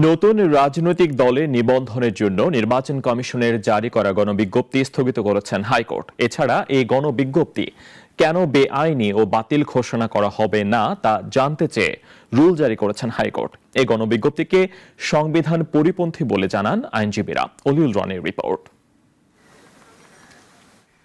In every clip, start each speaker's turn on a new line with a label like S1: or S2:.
S1: নতুন রাজনৈতিক দলে নিবন্ধনের জন্য নির্বাচন কমিশনের জারি করা গণবিজ্ঞপ্তি স্থগিত করেছেন হাইকোর্ট। এছাড়া এই গণবিজ্ঞপ্তি কেন বেআইনি ও বাতিল ঘোষণা করা হবে না তা জানতে চেয়ে রুল জারি করেছেন হাইকোর্ট। এই গণবিজ্ঞপ্তিকে সংবিধান পরিপন্থী বলে জানান আইনজীবীরা। অলিউল রনির রিপোর্ট।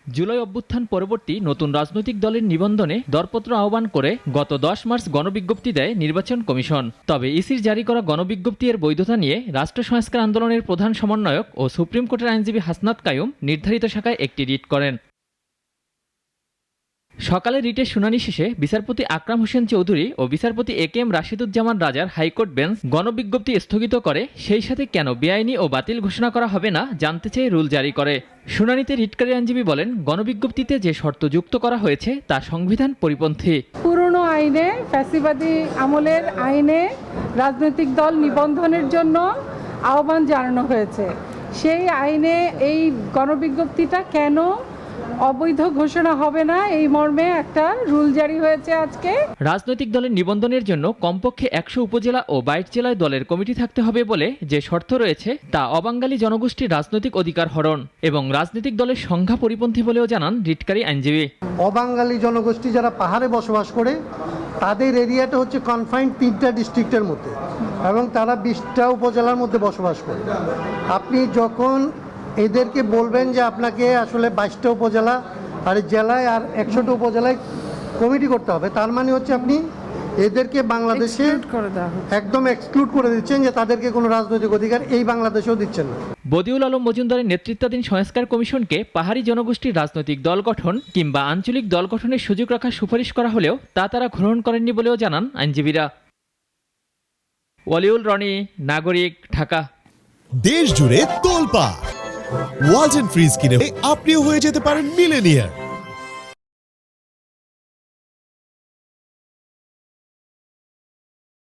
S2: জুলাই অভ্যুত্থান পরবর্তী নতুন রাজনৈতিক দলের নিবন্ধনে দরপত্র আহ্বান করে গত 10 মার্চ গণবিজ্ঞপ্তি দেয় নির্বাচন কমিশন। তবে ইসির জারি করা গণবিজ্ঞপ্তি এর বৈধতা নিয়ে রাষ্ট্র সংস্কার আন্দোলনের প্রধান সমন্বয়ক ও সুপ্রিম কোর্টের আইনজীবী হাসনাত কাইয়ুম নির্ধারিত শাখায় একটি রিট করেন। সকালে রিটের শুনানি শেষে বিচারপতি আকরাম হোসেন চৌধুরী ও বিচারপতি এ.কে.এম. রাশিদুজ্জামান রাজার হাইকোর্ট বেঞ্চ গণবিজ্ঞপ্তি স্থগিত করে সেই সাথে কেন বেআইনি ও বাতিল ঘোষণা করা হবে না জানতে চেয়ে রুল জারি করে। শুনানিতে রিটকারী আইনজীবী বলেন, গণবিজ্ঞপ্তিতে যে শর্ত যুক্ত করা হয়েছে তা সংবিধান পরিপন্থী।
S3: পুরনো আইনে, ফ্যাসিবাদী আমলের আইনে রাজনৈতিক দল নিবন্ধনের জন্য আহ্বান জানানো হয়েছে। সেই আইনে এই গণবিজ্ঞপ্তিটা কেন অবৈধ ঘোষণা হবে না, এই মর্মে একটা রুল জারি হয়েছে আজকে।
S2: রাজনৈতিক দলের নিবন্ধনের জন্য কমপক্ষে 100 উপজেলা ও 22 জেলায় দলের কমিটি থাকতে হবে বলে যে শর্ত রয়েছে তা অবাঙালি জনগোষ্ঠীর রাজনৈতিক অধিকার হরণ এবং রাজনৈতিক দলের সংখ্যা পরিপন্থী বলেও জানান রিটকারী আইনজীবী।
S4: অবাঙালি জনগোষ্ঠী যারা পাহাড়ে বসবাস করে তাদের এরিয়াটা হচ্ছে কনফাইন্ড 3টা ডিস্ট্রিক্টের মধ্যে এবং তারা 20টা উপজেলার মধ্যে বসবাস করে। আপনি যখন এদেরকে বলবেন যে আপনাকে আসলে 22টা উপজেলা আর জেলায় আর 100টা উপজেলায় কমিটি করতে হবে, তার মানে হচ্ছে আপনি এদেরকে বাংলাদেশে একদম এক্সক্লুড করে দিচ্ছেন, যে তাদেরকে কোনো রাজনৈতিক অধিকার এই বাংলাদেশেও দিচ্ছেন না।
S2: বদিউল আলম মজুমদারের নেতৃত্বাধীন সংস্কার কমিশনকে পাহাড়ি জনগোষ্ঠীর রাজনৈতিক দল গঠন কিংবা আঞ্চলিক দল গঠনের সুযোগ রাখার সুপারিশ করা হলেও তা তারা গ্রহণ করেননি বলেও জানান আইনজীবীরা। অলিউল রনি, নাগরিক, ঢাকা।
S5: দেশ জুড়ে তোলপাড় ওয়ালটন ফ্রিজ কিনে আপনিও হয়ে যেতে পারেন মিলেনিয়ার।